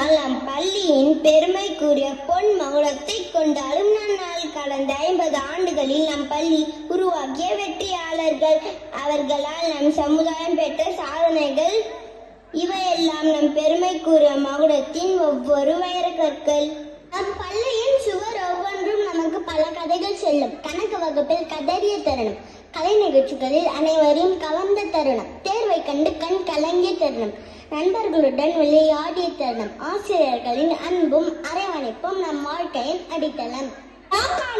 நாள் நம் பள்ளியின் பெருமைக்குரிய பொன் மகுடத்தை கொண்டாடும் நன்னாள். கடந்த 50 ஆண்டுகளில் நம் பள்ளி உருவாக்கிய வெற்றியாளர்கள், அவர்களால் நம் சமுதாயம் பெற்ற சாதனைகள், இவையெல்லாம் நம் பெருமைக்குரிய மகுடத்தின் ஒவ்வொரு வைரக்கற்கள். நம் பள்ளியின் சுவர் ஒவ்வொன்றும் நமக்கு பல கதைகள் சொல்லும். கணக்கு வகுப்பில் கதறிய தருணம், கலை நிகழ்ச்சிகளில் அனைவரையும் கவர்ந்த தருணம், தேர்வை கண்டு கண் கலங்கிய தருணம், நண்பர்களுடன் விளையாடிய தருணம், ஆசிரியர்களின் அன்பும் அரவணைப்பும் நம் வாழ்க்கையின் அடித்தளம்.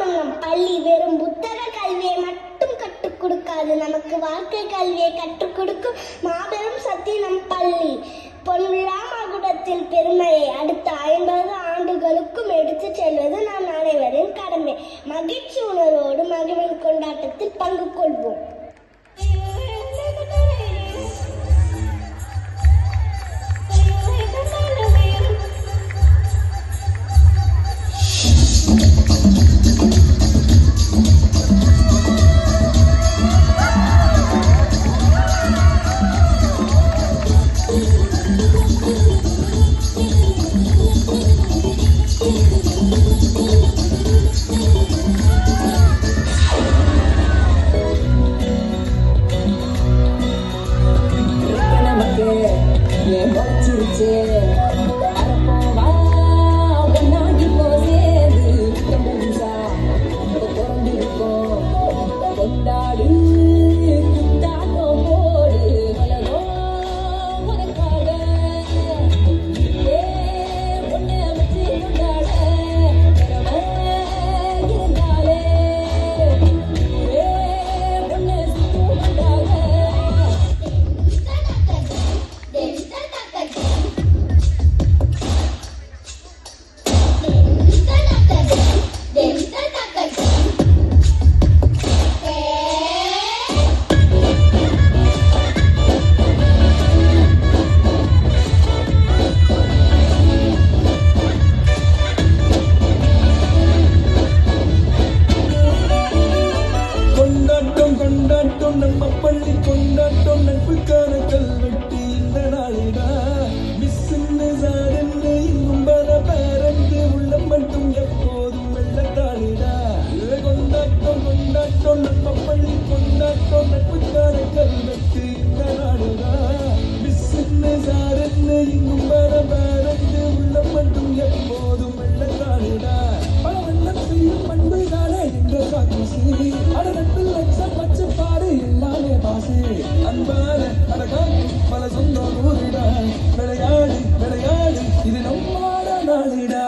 நம் பள்ளி வெறும் புத்தக கல்வியை மட்டும் கற்றுக் கொடுக்காது, நமக்கு வாழ்க்கை கல்வியை கற்றுக் கொடுக்கும் மாபெரும் சக்தி நம் பள்ளி. பொன்விழா மகுடத்தில் பெருமையை அடுத்த 50 ஆண்டுகளுக்கும் எடுத்து செல்வது நாம் அனைவரின் கடமை. மகிழ்ச்சி உணர்வோடு மகிழ்வின் கொண்டாட்டத்தில் பங்கு கொள்வோம். நம்ம பள்ளி கொண்டாட்டம், நட்புக்கான கல்வெட்டு இந்த நாளிடா. மிஸ்ஸுன்னு சாருன்னு இன்னும் பல பேரந்து உள்ளம் மட்டும் எப்போதும் வெள்ளத்தாளிடா. கொண்டாட்டம் கொண்டாட்டம் நம்ம பள்ளி கொண்டாட்டம், நட்புக்கான கல்வெட்டு இந்த நாளிடா. மிஸ்ஸுன்னு சாருன்னு இன்னும் பல பேரந்து உள்ளம் மட்டும் எப்போதும் வெள்ளத்தாளிடா. பல வண்ணம் செய்யும் பண்பு தானே என்ற சாட்சி, அடனத்தில் லட்சம் பச்சை பாடு எல்லாமே பாசு. அன்பான அழகாக பல சொந்தம் ஊரிடா. விளையாடு விளையாடு இது நம்மாட நாளிடா.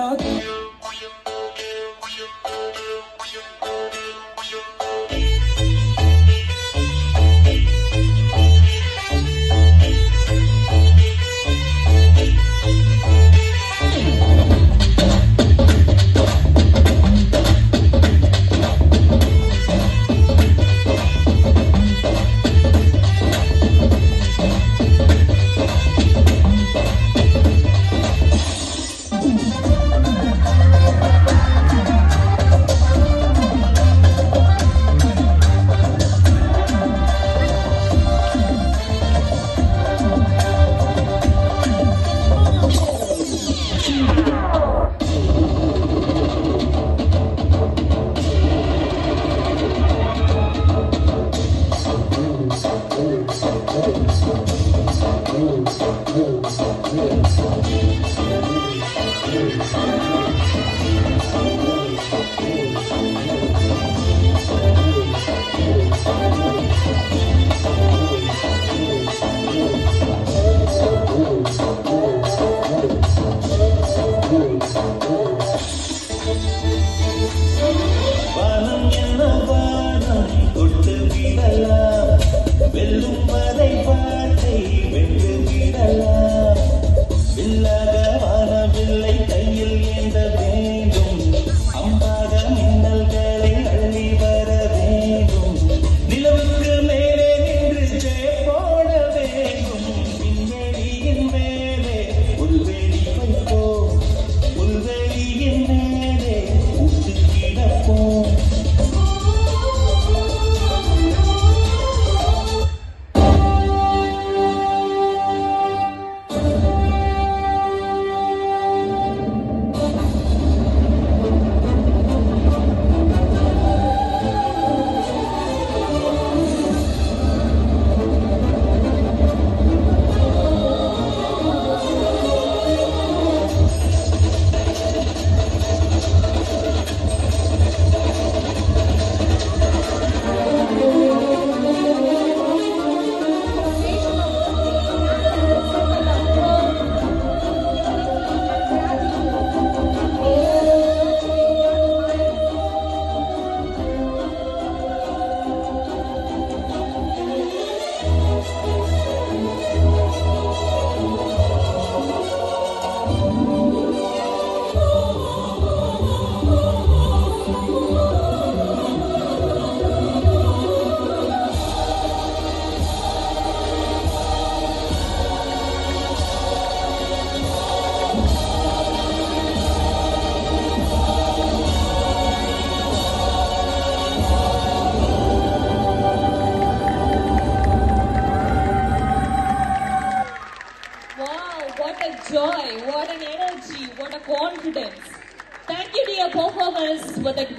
but